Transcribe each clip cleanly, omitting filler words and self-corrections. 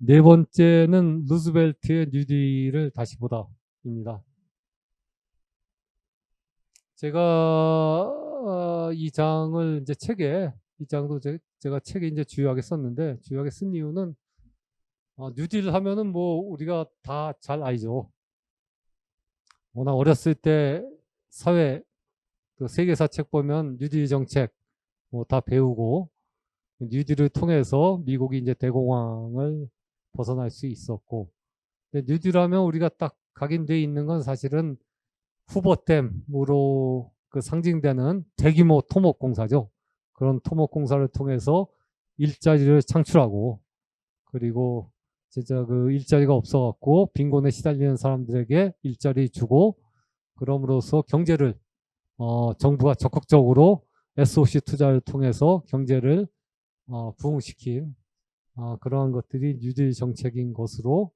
네 번째는 루즈벨트의 뉴딜을 다시 보다입니다. 제가 이 장을 이제 이 장도 제가 책에 이제 주요하게 썼는데, 주요하게 쓴 이유는 뉴딜 하면은 뭐 우리가 다 잘 알죠. 워낙 어렸을 때 사회 그 세계사 책 보면 뉴딜 정책 뭐 다 배우고, 뉴딜을 통해서 미국이 이제 대공황을 벗어날 수 있었고, 근데 뉴딜 하면 우리가 딱 각인돼 있는 건 사실은 후보댐으로 그 상징되는 대규모 토목공사죠. 그런 토목공사를 통해서 일자리를 창출하고, 그리고 진짜 그 일자리가 없어갖고 빈곤에 시달리는 사람들에게 일자리 주고, 그럼으로써 경제를 정부가 적극적으로 SOC 투자를 통해서 경제를 부흥시킨 그러한 것들이 뉴딜 정책인 것으로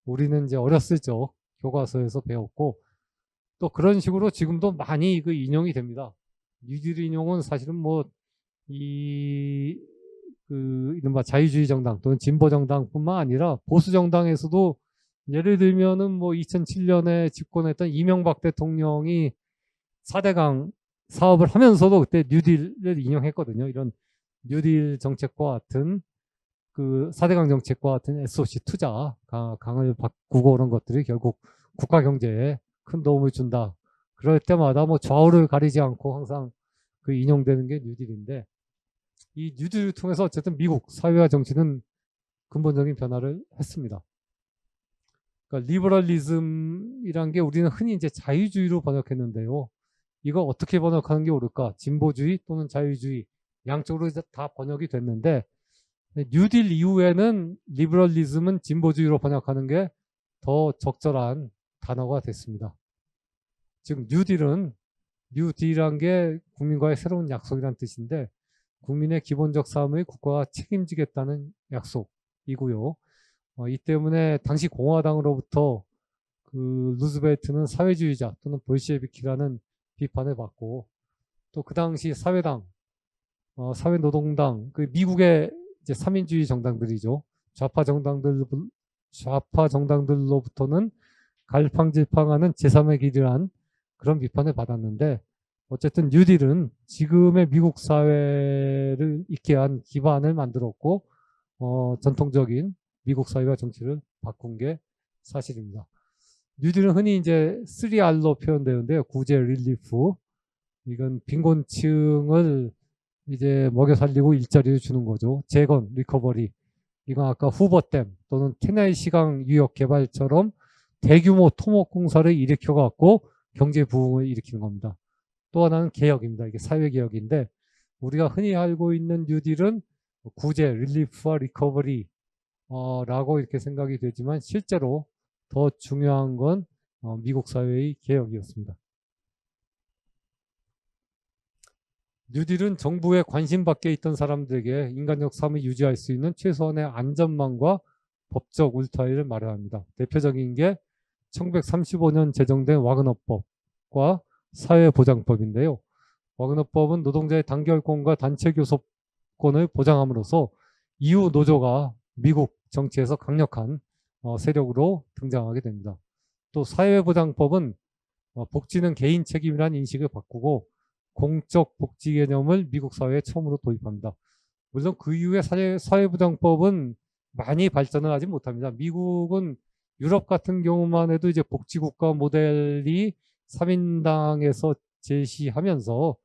우리는 이제 어렸을 적 교과서에서 배웠고, 또 그런 식으로 지금도 많이 그 인용이 됩니다. 뉴딜 인용은 사실은 뭐 이른바 자유주의 정당 또는 진보 정당뿐만 아니라 보수 정당에서도, 예를 들면은 뭐 2007년에 집권했던 이명박 대통령이 4대강 사업을 하면서도 그때 뉴딜을 인용했거든요. 이런 뉴딜 정책과 같은 그 4대강 정책과 같은 SOC 투자 강을 바꾸고 그런 것들이 결국 국가 경제에 큰 도움을 준다. 그럴 때마다 뭐 좌우를 가리지 않고 항상 그 인용되는 게 뉴딜인데, 이 뉴딜을 통해서 어쨌든 미국 사회와 정치는 근본적인 변화를 했습니다. 그러니까 리버럴리즘이란 게 우리는 흔히 이제 자유주의로 번역했는데요. 이거 어떻게 번역하는 게 옳을까? 진보주의 또는 자유주의 양쪽으로 다 번역이 됐는데, 뉴딜 이후에는 리버럴리즘은 진보주의로 번역하는 게 더 적절한 단어가 됐습니다. 지금 뉴딜한 게 국민과의 새로운 약속이라는 뜻인데, 국민의 기본적 삶을 국가가 책임지겠다는 약속이고요. 이 때문에 당시 공화당으로부터 그 루즈벨트는 사회주의자 또는 볼셰비키라는 비판을 받고, 또 그 당시 사회당, 사회노동당, 그 미국의 이제 3인주의 정당들이죠. 좌파 정당들로부터는 갈팡질팡하는 제3의 길이란 그런 비판을 받았는데, 어쨌든 뉴딜은 지금의 미국 사회를 있게 한 기반을 만들었고, 전통적인 미국 사회와 정치를 바꾼 게 사실입니다. 뉴딜은 흔히 이제 3R로 표현되는데요. 구제, 릴리프. 이건 빈곤층을 이제 먹여 살리고 일자리를 주는 거죠. 재건, 리커버리. 이건 아까 후버댐 또는 테네시강 유역 개발처럼 대규모 토목공사를 일으켜갖고 경제 부흥을 일으키는 겁니다. 또 하나는 개혁입니다. 이게 사회개혁인데, 우리가 흔히 알고 있는 뉴딜은 구제, 릴리프와 리커버리 라고 이렇게 생각이 되지만, 실제로 더 중요한 건 미국 사회의 개혁이었습니다. 뉴딜은 정부에 관심 밖에 있던 사람들에게 인간적 삶을 유지할 수 있는 최소한의 안전망과 법적 울타리를 마련합니다. 대표적인 게 1935년 제정된 와그너법과 사회보장법인데요. 와그너법은 노동자의 단결권과 단체교섭권을 보장함으로써 이후 노조가 미국 정치에서 강력한 세력으로 등장하게 됩니다. 또 사회보장법은 복지는 개인 책임이라는 인식을 바꾸고 공적 복지 개념을 미국 사회에 처음으로 도입합니다. 물론 그 이후에 사회보장법은 많이 발전을 하지 못합니다. 미국은 유럽 같은 경우만 해도 이제 복지국가 모델이 3인당에서 제시하면서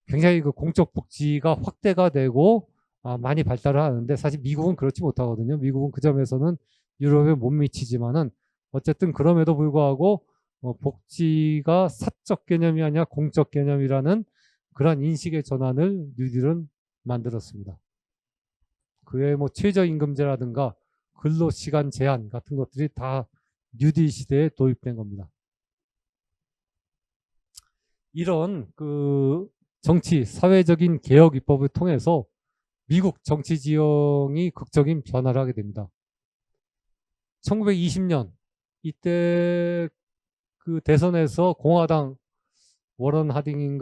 굉장히 그 공적 복지가 확대가 되고 많이 발달을 하는데, 사실 미국은 그렇지 못하거든요. 미국은 그 점에서는 유럽에 못 미치지만은, 어쨌든 그럼에도 불구하고 복지가 사적 개념이 아니라 공적 개념이라는 그런 인식의 전환을 뉴딜은 만들었습니다. 그 외에 뭐 최저임금제라든가 근로시간 제한 같은 것들이 다 뉴딜 시대에 도입된 겁니다. 이런 그 정치, 사회적인 개혁 입법을 통해서 미국 정치 지형이 극적인 변화를 하게 됩니다. 1920년 이때 그 대선에서 공화당 워런 하딩이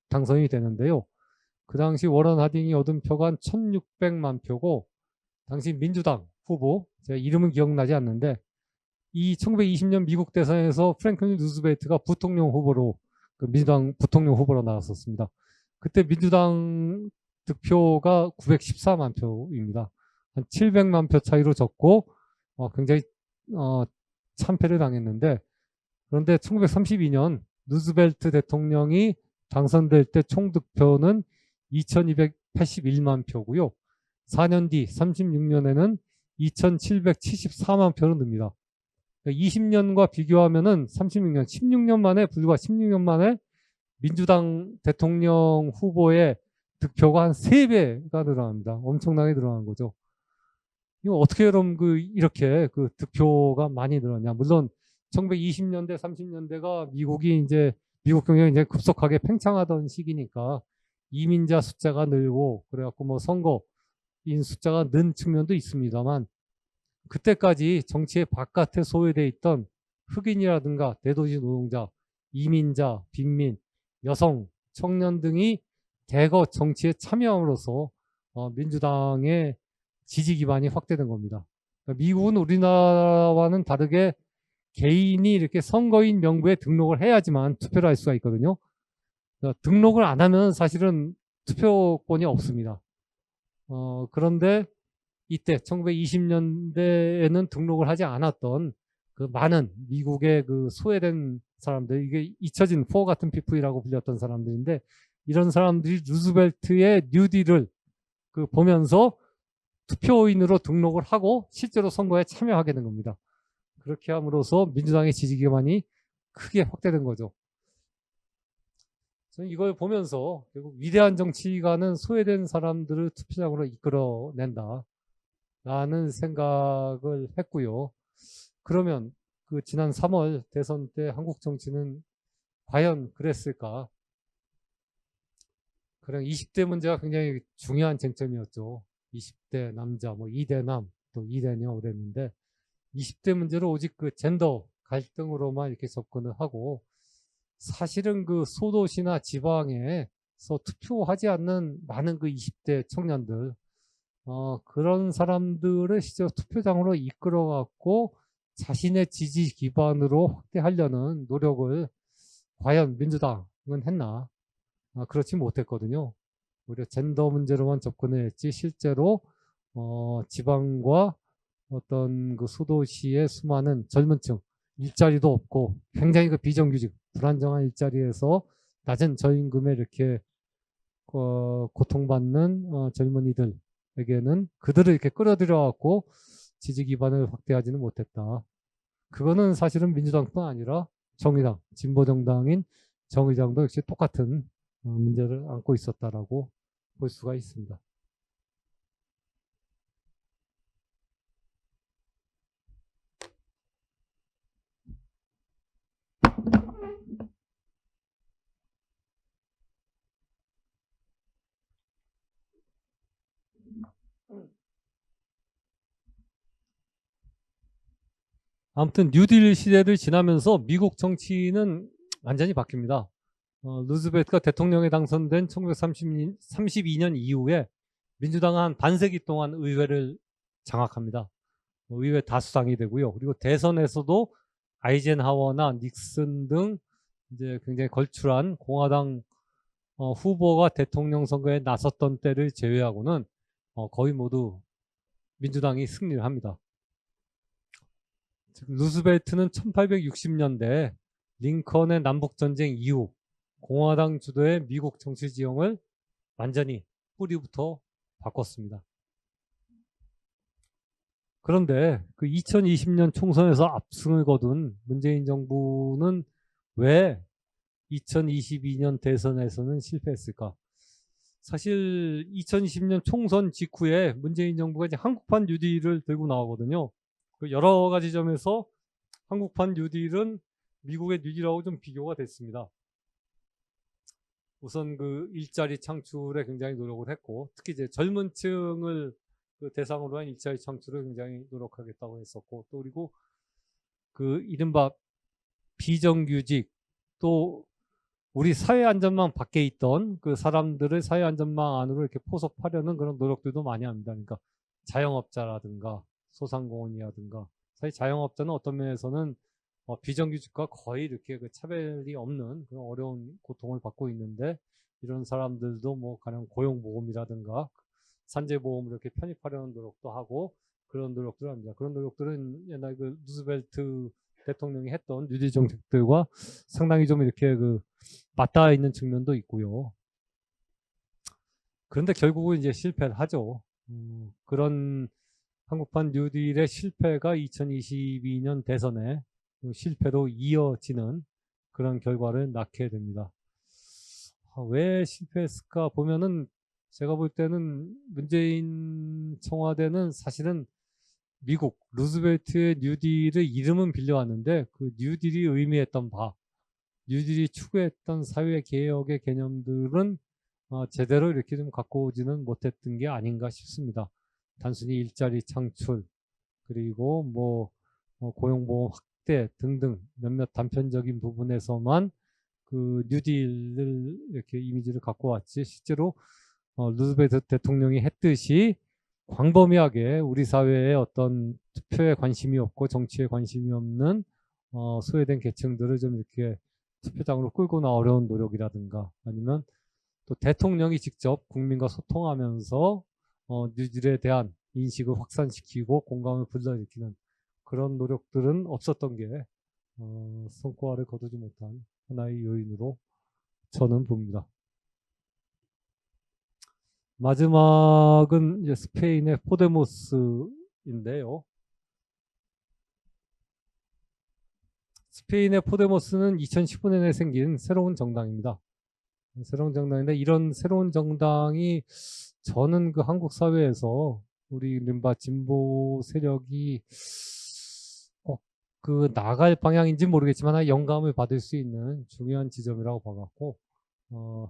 당선이 되는데요. 그 당시 워런 하딩이 얻은 표가 한 1600만 표고, 당시 민주당 후보, 제가 이름은 기억나지 않는데, 이 1920년 미국 대선에서 프랭클린 루즈벨트가 부통령 후보로, 그 민주당 부통령 후보로 나왔었습니다. 그때 민주당 득표가 914만 표입니다. 한 700만 표 차이로 졌고, 굉장히 참패를 당했는데, 그런데 1932년 루즈벨트 대통령이 당선될 때 총 득표는 2281만 표고요. 4년 뒤 36년에는 2774만 표로 늡니다. 20년과 비교하면은 36년, 16년 만에, 불과 16년 만에 민주당 대통령 후보의 득표가 한 3배가 늘어납니다. 엄청나게 늘어난 거죠. 이거 어떻게 그럼 이렇게 득표가 많이 늘었냐. 물론 1920년대, 30년대가 미국 경제가 이제 급속하게 팽창하던 시기니까 이민자 숫자가 늘고, 그래갖고 뭐 선거인 숫자가 는 측면도 있습니다만, 그때까지 정치의 바깥에 소외돼 있던 흑인이라든가 대도시 노동자, 이민자, 빈민, 여성, 청년 등이 대거 정치에 참여함으로써 민주당의 지지 기반이 확대된 겁니다. 그러니까 미국은 우리나라와는 다르게 개인이 이렇게 선거인 명부에 등록을 해야지만 투표를 할 수가 있거든요. 그러니까 등록을 안 하면 사실은 투표권이 없습니다. 그런데 이때 1920년대에는 등록을 하지 않았던 그 많은 미국의 그 소외된 사람들, 이게 잊혀진 포 같은 피플이라고 불렸던 사람들인데, 이런 사람들이 루즈벨트의 뉴딜을 보면서 투표인으로 등록을 하고 실제로 선거에 참여하게 된 겁니다. 그렇게 함으로써 민주당의 지지 기반이 크게 확대된 거죠. 저는 이걸 보면서 결국 위대한 정치가는 소외된 사람들을 투표장으로 이끌어낸다 라는 생각을 했고요. 그러면 지난 3월 대선 때 한국 정치는 과연 그랬을까? 그냥 20대 문제가 굉장히 중요한 쟁점이었죠. 20대 남자, 뭐 2대 남, 또 2대 녀 그랬는데, 20대 문제로 오직 젠더 갈등으로만 이렇게 접근을 하고, 사실은 소도시나 지방에서 투표하지 않는 많은 20대 청년들, 그런 사람들을 실제로 투표장으로 이끌어갖고 자신의 지지 기반으로 확대하려는 노력을 과연 민주당은 했나? 그렇지 못했거든요. 오히려 젠더 문제로만 접근을 했지, 실제로 지방과 어떤 소도시의 수많은 젊은 층, 일자리도 없고 굉장히 비정규직, 불안정한 일자리에서 낮은 저임금에 이렇게 고통받는 젊은이들에게는 그들을 이렇게 끌어들여 갖고 지지 기반을 확대하지는 못했다. 그거는 사실은 민주당뿐 아니라 정의당, 진보정당인 정의당도 역시 똑같은 문제를 안고 있었다라고 볼 수가 있습니다. 아무튼 뉴딜 시대를 지나면서 미국 정치는 완전히 바뀝니다. 루즈벨트가 대통령에 당선된 1932년 이후에 민주당은 한 반세기 동안 의회를 장악합니다. 의회 다수당이 되고요. 그리고 대선에서도 아이젠하워나 닉슨 등 이제 굉장히 걸출한 공화당 후보가 대통령 선거에 나섰던 때를 제외하고는 거의 모두 민주당이 승리를 합니다. 루즈벨트는 1860년대 링컨의 남북전쟁 이후 공화당 주도의 미국 정치 지형을 완전히 뿌리부터 바꿨습니다. 그런데 2020년 총선에서 압승을 거둔 문재인 정부는 왜 2022년 대선에서는 실패했을까? 사실 2020년 총선 직후에 문재인 정부가 이제 한국판 뉴딜을 들고 나오거든요. 여러 가지 점에서 한국판 뉴딜은 미국의 뉴딜하고 좀 비교가 됐습니다. 우선 일자리 창출에 굉장히 노력을 했고, 특히 이제 젊은 층을 대상으로 한 일자리 창출을 굉장히 노력하겠다고 했었고, 또 그리고 이른바 비정규직, 또 우리 사회 안전망 밖에 있던 그 사람들을 사회 안전망 안으로 이렇게 포섭하려는 그런 노력들도 많이 합니다. 그러니까 자영업자라든가 소상공인이라든가, 사실 자영업자는 어떤 면에서는 비정규직과 거의 이렇게 그 차별이 없는 그런 어려운 고통을 받고 있는데, 이런 사람들도 뭐 가령 고용보험이라든가 산재보험을 이렇게 편입하려는 노력도 하고 그런 노력들을 합니다. 그런 노력들은 옛날 그 루즈벨트 대통령이 했던 뉴딜 정책들과 상당히 좀 이렇게 그 맞닿아 있는 측면도 있고요. 그런데 결국은 이제 실패를 하죠. 그런 한국판 뉴딜의 실패가 2022년 대선에 실패로 이어지는 그런 결과를 낳게 됩니다. 왜 실패했을까 보면은, 제가 볼 때는 문재인 청와대는 사실은 미국 루즈벨트의 뉴딜의 이름은 빌려왔는데, 그 뉴딜이 의미했던 바, 뉴딜이 추구했던 사회 개혁의 개념들은 제대로 이렇게 좀 갖고 오지는 못했던 게 아닌가 싶습니다. 단순히 일자리 창출, 그리고 뭐 고용보험 확대 등등 몇몇 단편적인 부분에서만 그 뉴딜을 이렇게 이미지를 갖고 왔지, 실제로 루즈벨트 대통령이 했듯이 광범위하게 우리 사회에 어떤 투표에 관심이 없고 정치에 관심이 없는 소외된 계층들을 좀 이렇게 투표장으로 끌고 나오려는 노력이라든가, 아니면 또 대통령이 직접 국민과 소통하면서 뉴딜에 대한 인식을 확산시키고 공감을 불러일으키는 그런 노력들은 없었던 게 성과를 거두지 못한 하나의 요인으로 저는 봅니다. 마지막은 이제 스페인의 포데모스인데요. 스페인의 포데모스는 2015년에 생긴 새로운 정당입니다. 새로운 정당인데, 이런 새로운 정당이 저는 그 한국 사회에서 우리 이른바 진보 세력이 꼭 그 나갈 방향인지 모르겠지만 영감을 받을 수 있는 중요한 지점이라고 봐갖고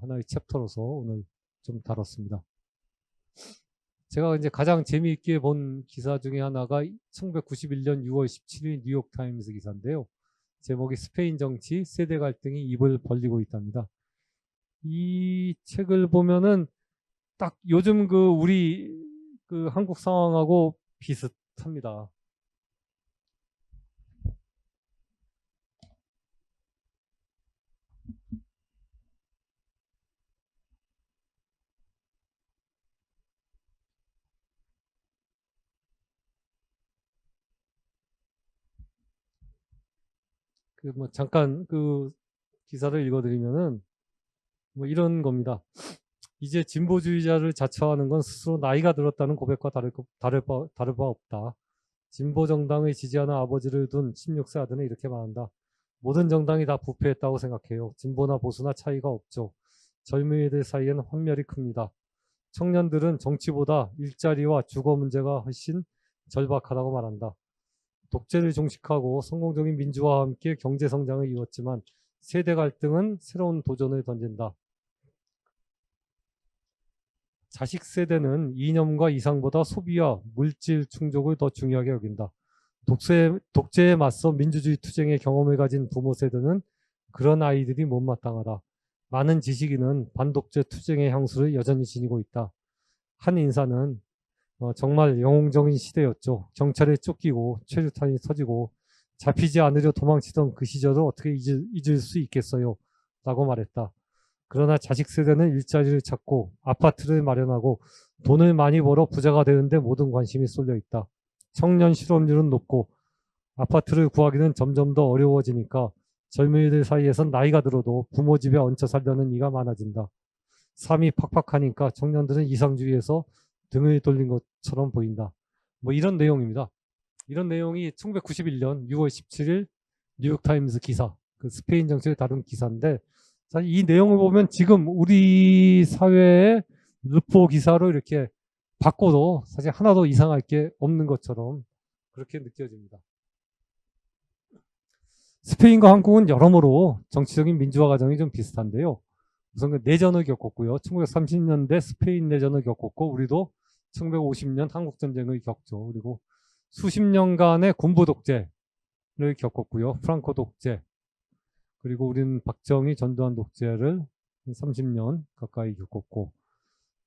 하나의 챕터로서 오늘 좀 다뤘습니다. 제가 이제 가장 재미있게 본 기사 중에 하나가 1991년 6월 17일 뉴욕타임스 기사인데요. 제목이 스페인 정치 세대 갈등이 입을 벌리고 있답니다. 이 책을 보면은 딱 요즘 그 우리 그 한국 상황하고 비슷합니다. 그 뭐 잠깐 그 기사를 읽어드리면은 뭐 이런 겁니다. 이제 진보주의자를 자처하는 건 스스로 나이가 들었다는 고백과 다를 바 없다. 진보 정당의 지지하는 아버지를 둔 16세 아들은 이렇게 말한다. 모든 정당이 다 부패했다고 생각해요. 진보나 보수나 차이가 없죠. 젊은이들 사이에는 환멸이 큽니다. 청년들은 정치보다 일자리와 주거 문제가 훨씬 절박하다고 말한다. 독재를 종식하고 성공적인 민주화와 함께 경제 성장을 이뤘지만 세대 갈등은 새로운 도전을 던진다. 자식 세대는 이념과 이상보다 소비와 물질 충족을 더 중요하게 여긴다. 독재에 맞서 민주주의 투쟁의 경험을 가진 부모 세대는 그런 아이들이 못마땅하다. 많은 지식인은 반독재 투쟁의 향수를 여전히 지니고 있다. 한 인사는 정말 영웅적인 시대였죠. 경찰에 쫓기고 최루탄이 터지고 잡히지 않으려 도망치던 그 시절을 어떻게 잊을 수 있겠어요? 라고 말했다. 그러나 자식 세대는 일자리를 찾고 아파트를 마련하고 돈을 많이 벌어 부자가 되는데 모든 관심이 쏠려 있다. 청년 실업률은 높고 아파트를 구하기는 점점 더 어려워지니까 젊은이들 사이에선 나이가 들어도 부모 집에 얹혀 살려는 이가 많아진다. 삶이 팍팍하니까 청년들은 이상주의에서 등을 돌린 것처럼 보인다. 뭐 이런 내용입니다. 이런 내용이 1991년 6월 17일 뉴욕타임스 기사, 그 스페인 정치를 다룬 기사인데, 사실 이 내용을 보면 지금 우리 사회의 루포 기사로 이렇게 바꿔도 사실 하나도 이상할 게 없는 것처럼 그렇게 느껴집니다. 스페인과 한국은 여러모로 정치적인 민주화 과정이 좀 비슷한데요. 우선 그 내전을 겪었고요. 1930년대 스페인 내전을 겪었고, 우리도 1950년 한국전쟁을 겪죠. 그리고 수십 년간의 군부 독재를 겪었고요. 프랑코 독재. 그리고 우리는 박정희, 전두환 독재를 30년 가까이 겪었고,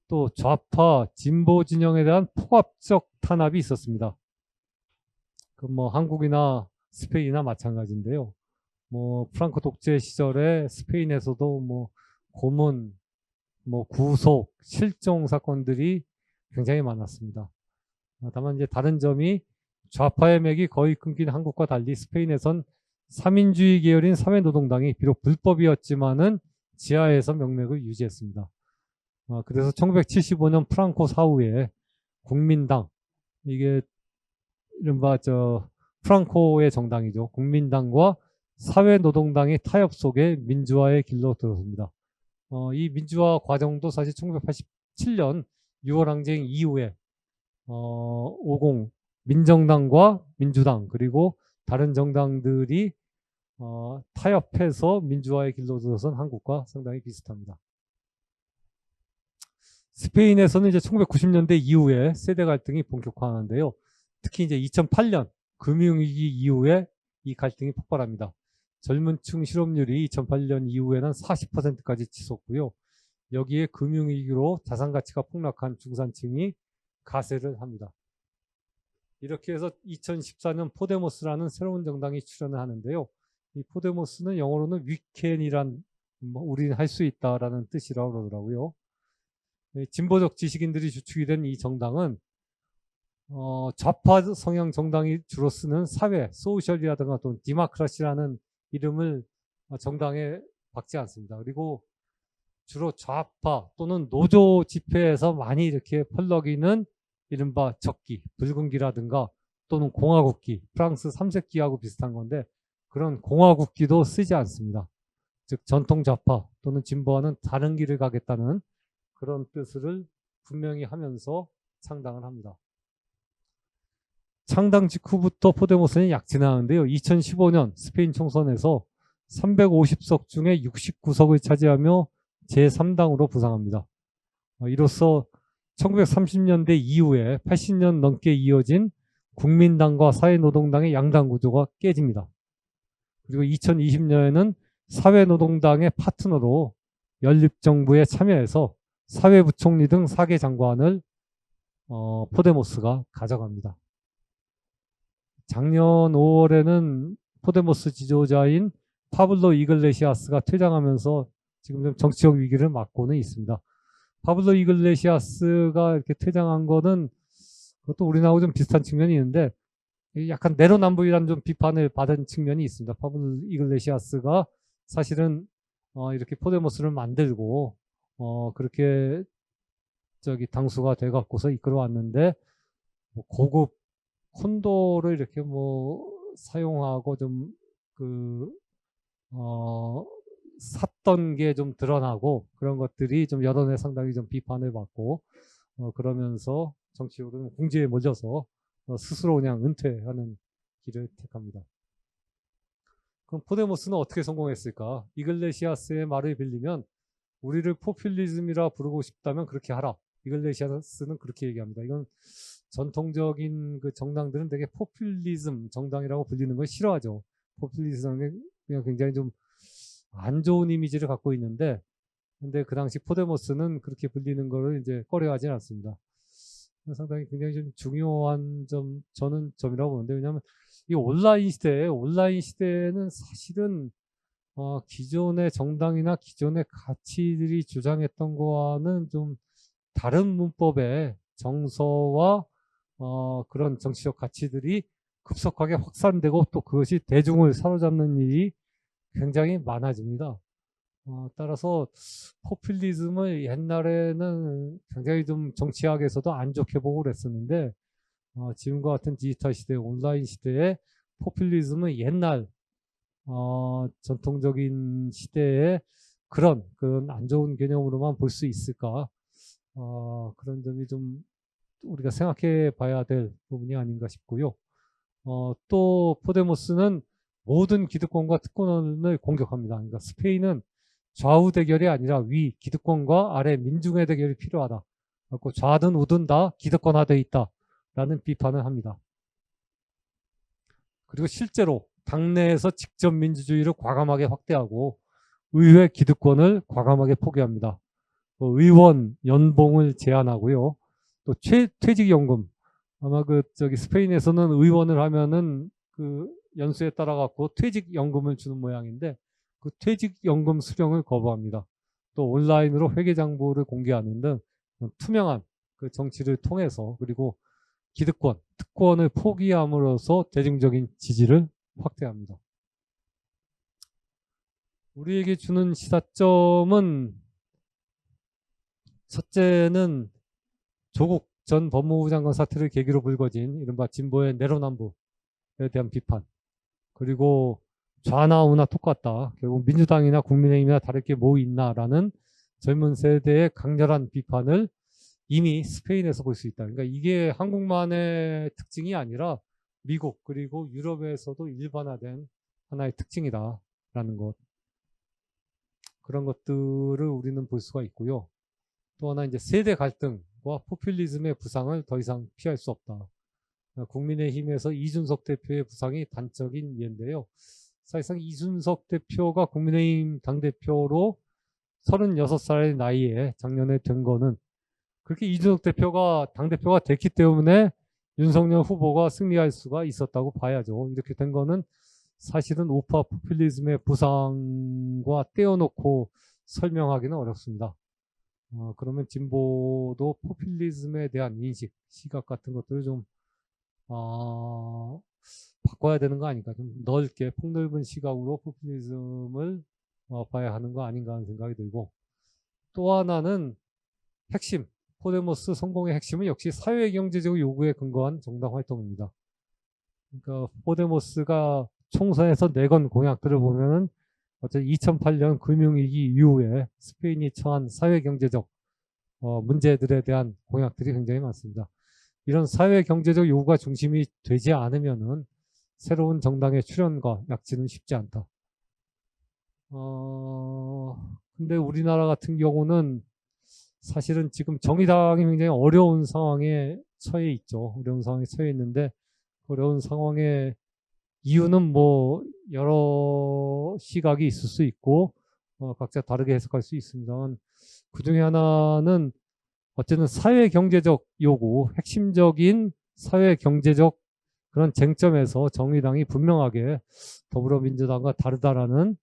또 좌파, 진보 진영에 대한 폭압적 탄압이 있었습니다. 그 뭐 한국이나 스페인이나 마찬가지인데요. 뭐 프랑코 독재 시절에 스페인에서도 뭐 고문, 뭐 구속, 실종 사건들이 굉장히 많았습니다. 다만 이제 다른 점이 좌파의 맥이 거의 끊긴 한국과 달리 스페인에선 삼인주의 계열인 사회노동당이 비록 불법이었지만은 지하에서 명맥을 유지했습니다. 그래서 1975년 프랑코 사후에 국민당, 이게 이른바 프랑코의 정당이죠. 국민당과 사회노동당의 타협 속에 민주화의 길로 들어섭니다. 이 민주화 과정도 사실 1987년 6월 항쟁 이후에 50 민정당과 민주당 그리고 다른 정당들이 타협해서 민주화의 길로 들어선 한국과 상당히 비슷합니다. 스페인에서는 이제 1990년대 이후에 세대 갈등이 본격화하는데요. 특히 이제 2008년 금융위기 이후에 이 갈등이 폭발합니다. 젊은 층 실업률이 2008년 이후에는 40%까지 치솟고요. 여기에 금융위기로 자산 가치가 폭락한 중산층이 가세를 합니다. 이렇게 해서 2014년 포데모스라는 새로운 정당이 출연을 하는데요. 이 포데모스는 영어로는 we can이란, 우리는 할 수 있다라는 뜻이라고 그러더라고요. 진보적 지식인들이 주축이 된 이 정당은 좌파 성향 정당이 주로 쓰는 사회, 소셜이라든가 또는 디마크라시라는 이름을 정당에 박지 않습니다. 그리고 주로 좌파 또는 노조 집회에서 많이 이렇게 펄럭이는 이른바 적기, 붉은기라든가 또는 공화국기, 프랑스 삼색기하고 비슷한 건데 그런 공화국기도 쓰지 않습니다. 즉 전통 좌파 또는 진보와는 다른 길을 가겠다는 그런 뜻을 분명히 하면서 창당을 합니다. 창당 직후부터 포데모스는 약진하는데요. 2015년 스페인 총선에서 350석 중에 69석을 차지하며 제3당으로 부상합니다. 이로써 1930년대 이후에 80년 넘게 이어진 국민당과 사회노동당의 양당 구조가 깨집니다. 그리고 2020년에는 사회노동당의 파트너로 연립정부에 참여해서 사회부총리 등 4개 장관을 포데모스가 가져갑니다. 작년 5월에는 포데모스 지도자인 파블로 이글레시아스가 퇴장하면서 지금 좀 정치적 위기를 맞고는 있습니다. 파블로 이글레시아스가 이렇게 퇴장한 거는 그것도 우리나라하고 좀 비슷한 측면이 있는데 약간 내로남불이라는 좀 비판을 받은 측면이 있습니다. 파블로 이글레시아스가 사실은 이렇게 포데모스를 만들고 그렇게 당수가 돼갖고서 이끌어왔는데 고급 콘도를 이렇게 사용하고 좀 샀던 게 좀 드러나고 그런 것들이 좀 여론에 상당히 좀 비판을 받고 그러면서 정치적으로 궁지에 몰려서 스스로 그냥 은퇴하는 길을 택합니다. 그럼 포데모스는 어떻게 성공했을까? 이글레시아스의 말을 빌리면 우리를 포퓰리즘이라 부르고 싶다면 그렇게 하라. 이글레시아스는 그렇게 얘기합니다. 이건 전통적인 그 정당들은 되게 포퓰리즘 정당이라고 불리는 걸 싫어하죠. 포퓰리즘은 그냥 굉장히 좀 안 좋은 이미지를 갖고 있는데, 근데 그 당시 포데모스는 그렇게 불리는 거를 이제 꺼려하지 않습니다. 상당히 굉장히 좀 중요한 저는 점이라고 보는데, 왜냐하면 이 온라인 시대에는 사실은 기존의 정당이나 기존의 가치들이 주장했던 거와는 좀 다른 문법의 정서와 그런 정치적 가치들이 급속하게 확산되고 또 그것이 대중을 사로잡는 일이 굉장히 많아집니다. 따라서 포퓰리즘을 옛날에는 굉장히 좀 정치학에서도 안 좋게 보고 그랬었는데 지금과 같은 디지털 시대, 온라인 시대에 포퓰리즘은 옛날 전통적인 시대에 그런 안 좋은 개념으로만 볼 수 있을까? 그런 점이 좀 우리가 생각해 봐야 될 부분이 아닌가 싶고요. 또 포데모스는 모든 기득권과 특권을 공격합니다. 그러니까 스페인은 좌우 대결이 아니라 위 기득권과 아래 민중의 대결이 필요하다. 그리고 좌든 우든 다 기득권화되어 있다라는 비판을 합니다. 그리고 실제로 당내에서 직접 민주주의를 과감하게 확대하고 의회 기득권을 과감하게 포기합니다. 의원 연봉을 제한하고요. 또 퇴직연금, 아마 스페인에서는 의원을 하면은 연수에 따라 갖고 퇴직연금을 주는 모양인데 그 퇴직연금 수령을 거부합니다. 또 온라인으로 회계장부를 공개하는 등 투명한 정치를 통해서, 그리고 기득권, 특권을 포기함으로써 대중적인 지지를 확대합니다. 우리에게 주는 시사점은 첫째는 조국 전 법무부 장관 사태를 계기로 불거진 이른바 진보의 내로남불에 대한 비판, 그리고 좌나 우나 똑같다, 결국 민주당이나 국민의힘이나 다를 게 뭐 있나라는 젊은 세대의 강렬한 비판을 이미 스페인에서 볼 수 있다. 그러니까 이게 한국만의 특징이 아니라 미국 그리고 유럽에서도 일반화된 하나의 특징이다라는 것, 그런 것들을 우리는 볼 수가 있고요. 또 하나 이제 세대 갈등과 포퓰리즘의 부상을 더 이상 피할 수 없다. 국민의힘에서 이준석 대표의 부상이 단적인 예인데요. 사실상 이준석 대표가 국민의힘 당대표로 36살의 나이에 작년에 된 거는 그렇게 이준석 대표가 당대표가 됐기 때문에 윤석열 후보가 승리할 수가 있었다고 봐야죠. 이렇게 된 거는 사실은 우파 포퓰리즘의 부상과 떼어놓고 설명하기는 어렵습니다. 그러면 진보도 포퓰리즘에 대한 인식, 시각 같은 것들을 좀 바꿔야 되는 거 아닌가. 좀 넓게 폭넓은 시각으로 포퓰리즘을 봐야 하는 거 아닌가 하는 생각이 들고, 또 하나는 핵심, 포데모스 성공의 핵심은 역시 사회경제적 요구에 근거한 정당 활동입니다. 그러니까 포데모스가 총선에서 내건 공약들을 보면은 어쨌든 2008년 금융위기 이후에 스페인이 처한 사회경제적 문제들에 대한 공약들이 굉장히 많습니다. 이런 사회경제적 요구가 중심이 되지 않으면은 새로운 정당의 출현과 약진은 쉽지 않다. 근데 우리나라 같은 경우는 사실은 지금 정의당이 굉장히 어려운 상황에 처해 있죠. 어려운 상황에 처해 있는데, 어려운 상황의 이유는 뭐 여러 시각이 있을 수 있고 각자 다르게 해석할 수 있습니다만, 그 중에 하나는 어쨌든 사회경제적 요구, 핵심적인 사회경제적 그런 쟁점에서 정의당이 분명하게 더불어민주당과 다르다라는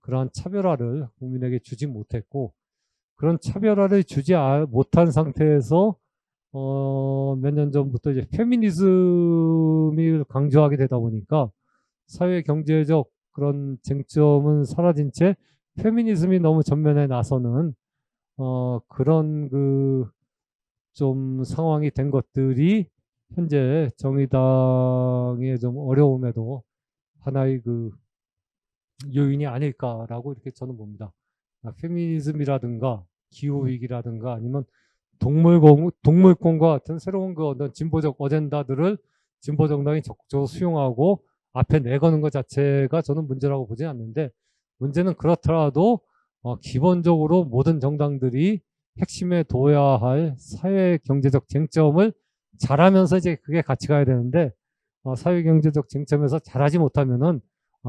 그러한 차별화를 국민에게 주지 못했고, 그런 차별화를 주지 못한 상태에서 몇 년 전부터 이제 페미니즘을 강조하게 되다 보니까 사회 경제적 그런 쟁점은 사라진 채 페미니즘이 너무 전면에 나서는 그런 좀 상황이 된 것들이 현재 정의당의 좀 어려움에도 하나의 요인이 아닐까라고 이렇게 저는 봅니다. 페미니즘이라든가 기후위기라든가 아니면 동물권과 같은 새로운 어떤 진보적 어젠다들을 진보 정당이 적극적으로 수용하고 앞에 내거는 것 자체가 저는 문제라고 보지 않는데, 문제는 그렇더라도 기본적으로 모든 정당들이 핵심에 둬야 할 사회 경제적 쟁점을 잘하면서 이제 그게 같이 가야 되는데, 사회 경제적 쟁점에서 잘하지 못하면은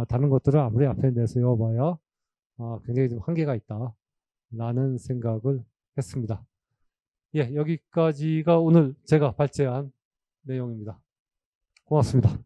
다른 것들을 아무리 앞에 내세워봐야 굉장히 좀 한계가 있다라는 생각을 했습니다. 예, 여기까지가 오늘 제가 발제한 내용입니다. 고맙습니다.